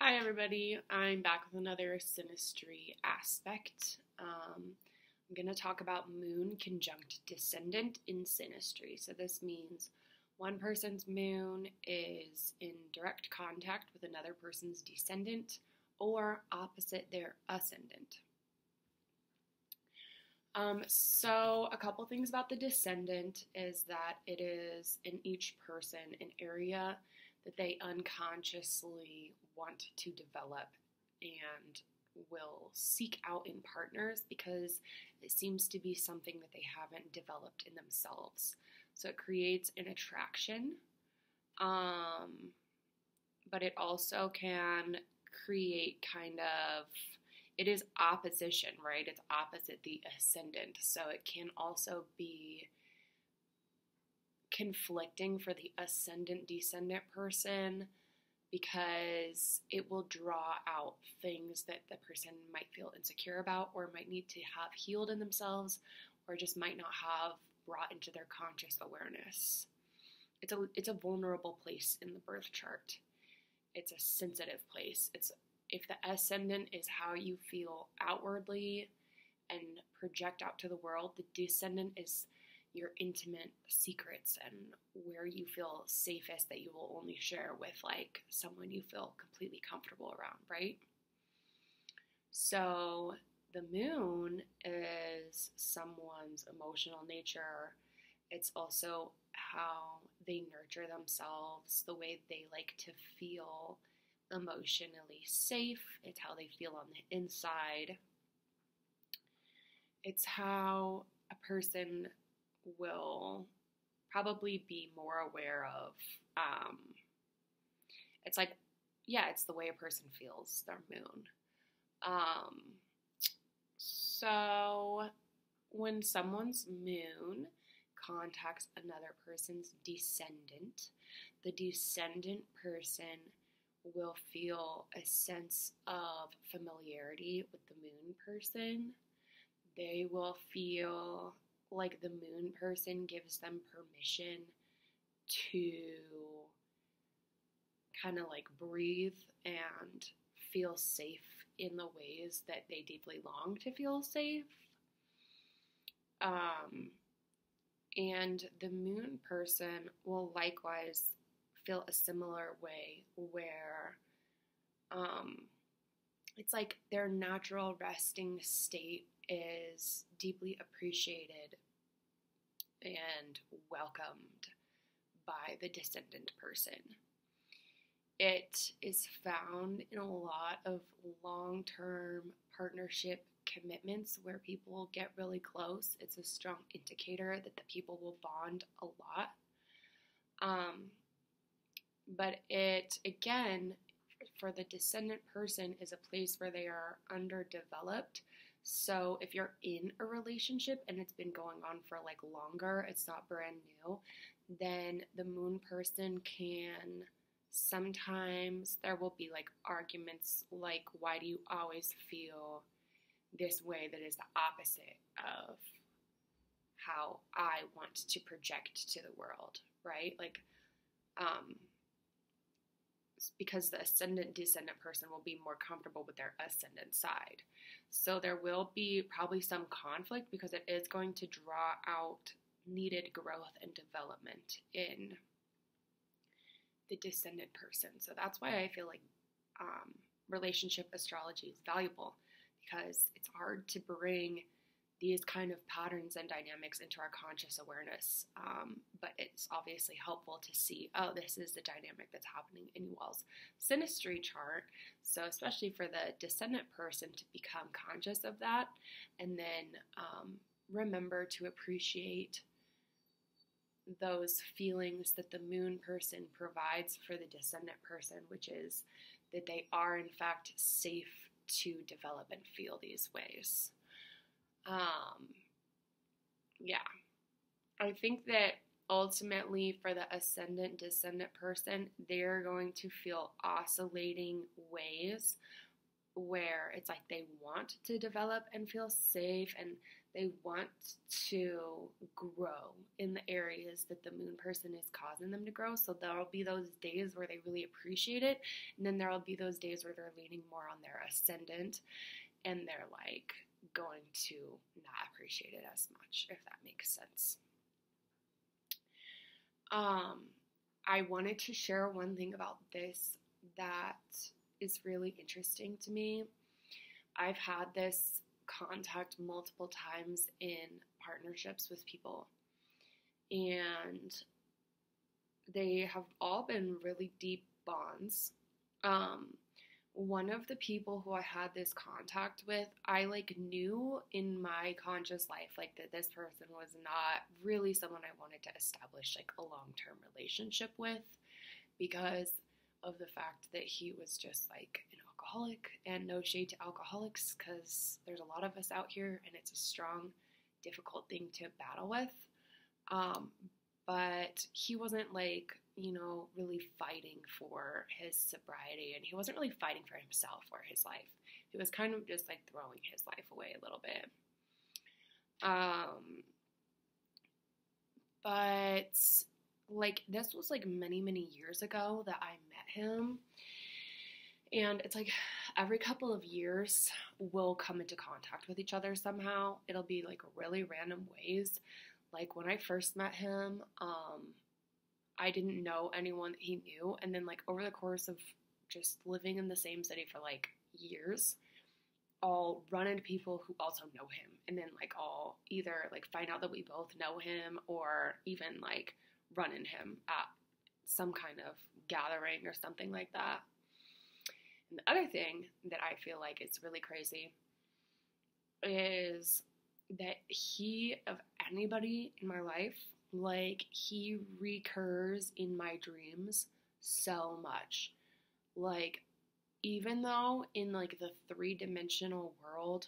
Hi everybody, I'm back with another synastry aspect. I'm going to talk about moon conjunct descendant in synastry. So this means one person's moon is in direct contact with another person's descendant or opposite their ascendant. So a couple things about the descendant is that it is in each person an area that they unconsciously want to develop and will seek out in partners because it seems to be something that they haven't developed in themselves. So it creates an attraction, but it also can create it is opposition, right? It's opposite the ascendant. So it can also be conflicting for the ascendant descendant person because it will draw out things that the person might feel insecure about or might need to have healed in themselves or just might not have brought into their conscious awareness. It's a vulnerable place in the birth chart. It's a sensitive place. If the ascendant is how you feel outwardly and project out to the world, the descendant is your intimate secrets and where you feel safest that you will only share with like someone you feel completely comfortable around, right? So the moon is someone's emotional nature. It's also how they nurture themselves, the way they like to feel emotionally safe. It's how they feel on the inside. It's how a person will probably be more aware of. It's the way a person feels their moon. So when someone's moon contacts another person's descendant, the descendant person will feel a sense of familiarity with the moon person. They will feel like the moon person gives them permission to kind of like breathe and feel safe in the ways that they deeply long to feel safe. And the moon person will likewise feel a similar way where it's like their natural resting state is deeply appreciated and welcomed by the descendant person. It is found in a lot of long-term partnership commitments where people get really close. It's a strong indicator that the people will bond a lot. But it, again, for the descendant person is a place where they are underdeveloped. So if you're in a relationship and it's been going on for like longer, it's not brand new, then the moon person can sometimes there will be like arguments like, why do you always feel this way that is the opposite of how I want to project to the world, right? Like, because the ascendant descendant person will be more comfortable with their ascendant side. So there will be probably some conflict because it is going to draw out needed growth and development in the descendant person. So that's why I feel like relationship astrology is valuable, because it's hard to bring these kind of patterns and dynamics into our conscious awareness. But it's obviously helpful to see, oh, this is the dynamic that's happening in you all's synastry chart. So especially for the descendant person to become conscious of that and then remember to appreciate those feelings that the moon person provides for the descendant person, which is that they are in fact safe to develop and feel these ways. I think that ultimately for the ascendant descendant person, they're going to feel oscillating ways where it's like they want to develop and feel safe, and they want to grow in the areas that the moon person is causing them to grow. So there'll be those days where they really appreciate it, and then there'll be those days where they're leaning more on their ascendant and they're like going to not appreciate it as much, if that makes sense. I wanted to share one thing about this that is really interesting to me. I've had this contact multiple times in partnerships with people, and they have all been really deep bonds. One of the people who I had this contact with, I like knew in my conscious life like that this person was not really someone I wanted to establish like a long-term relationship with, because of the fact that he was just like an alcoholic. And no shade to alcoholics, because there's a lot of us out here and it's a strong, difficult thing to battle with. But he wasn't like, you know, really fighting for his sobriety, and he wasn't really fighting for himself or his life. He was kind of just like throwing his life away a little bit. But like this was like many, many years ago that I met him. And it's like every couple of years we'll come into contact with each other somehow. It'll be like really random ways. Like when I first met him, I didn't know anyone that he knew. And then like over the course of just living in the same city for like years, I'll run into people who also know him. And then like I'll either like find out that we both know him, or even like run into him at some kind of gathering or something like that. And the other thing that I feel like it's really crazy is that he, of anybody in my life, like he recurs in my dreams so much. Like even though in like the 3-dimensional world,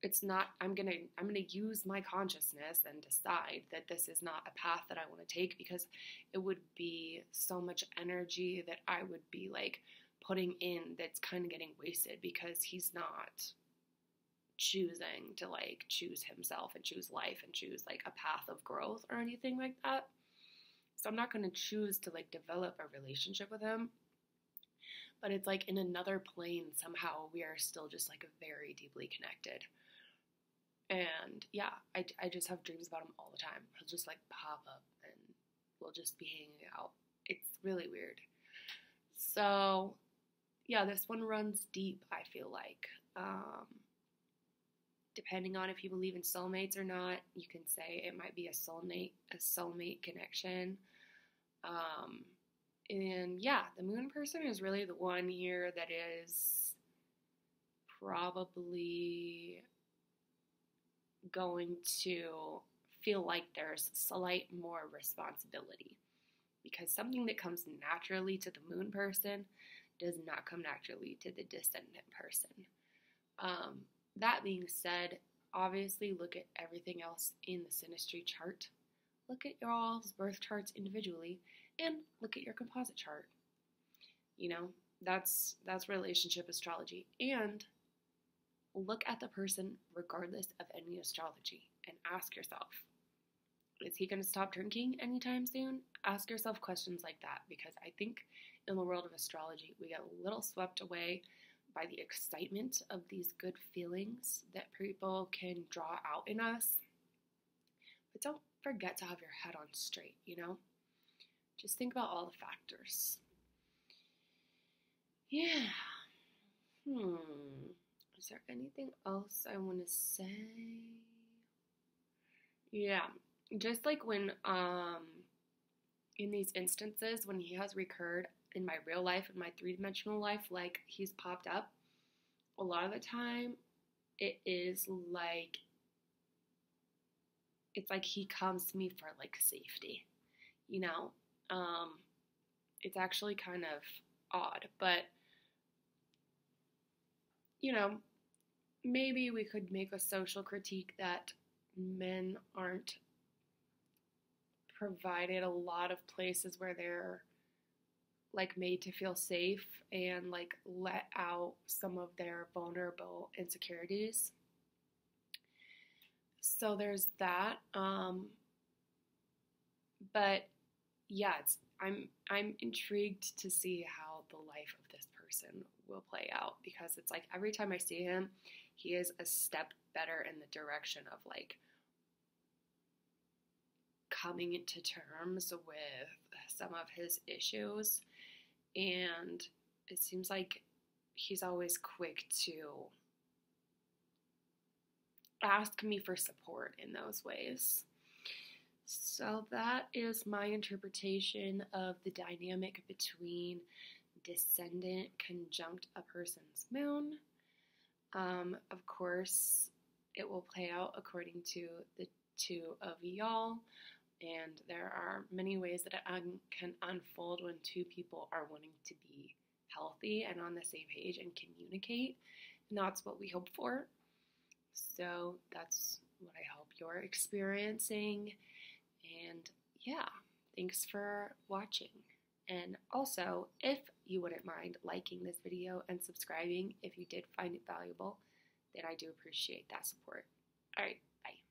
it's not, I'm gonna use my consciousness and decide that this is not a path that I want to take, because it would be so much energy that I would be like putting in that's kind of getting wasted, because he's not choosing to like choose himself and choose life and choose like a path of growth or anything like that. So I'm not going to choose to like develop a relationship with him, but it's like in another plane somehow we are still just like very deeply connected. And yeah, I just have dreams about him all the time. He'll just like pop up and we'll just be hanging out. It's really weird. So yeah, this one runs deep, I feel like. Depending on if you believe in soulmates or not, you can say it might be a soulmate connection. And yeah, the moon person is really the one here that is probably going to feel like there's slight more responsibility, because something that comes naturally to the moon person does not come naturally to the descendant person. That being said, obviously look at everything else in the synastry chart. Look at your all's birth charts individually, and look at your composite chart. You know, that's relationship astrology. And look at the person regardless of any astrology and ask yourself, is he going to stop drinking anytime soon? Ask yourself questions like that, because I think in the world of astrology, we get a little swept away by the excitement of these good feelings that people can draw out in us. But don't forget to have your head on straight, you know? Just think about all the factors. Yeah. Is there anything else I want to say? Yeah. Just like when, in these instances, when he has recurred in my real life, in my 3-dimensional life, like he's popped up, a lot of the time it is like, it's like he comes to me for like safety, you know? It's actually kind of odd, but you know, maybe we could make a social critique that men aren't provided a lot of places where they're like made to feel safe and like let out some of their vulnerable insecurities. So there's that. But yeah, I'm intrigued to see how the life of this person will play out, because it's like every time I see him, he is a step better in the direction of like coming into terms with some of his issues. And it seems like he's always quick to ask me for support in those ways. So that is my interpretation of the dynamic between descendant conjunct a person's moon. Of course, it will play out according to the two of y'all, and there are many ways that it can unfold when two people are wanting to be healthy and on the same page and communicate, and that's what we hope for. So that's what I hope you're experiencing. And yeah, thanks for watching. And also, if you wouldn't mind liking this video and subscribing if you did find it valuable, then I do appreciate that support. All right, bye.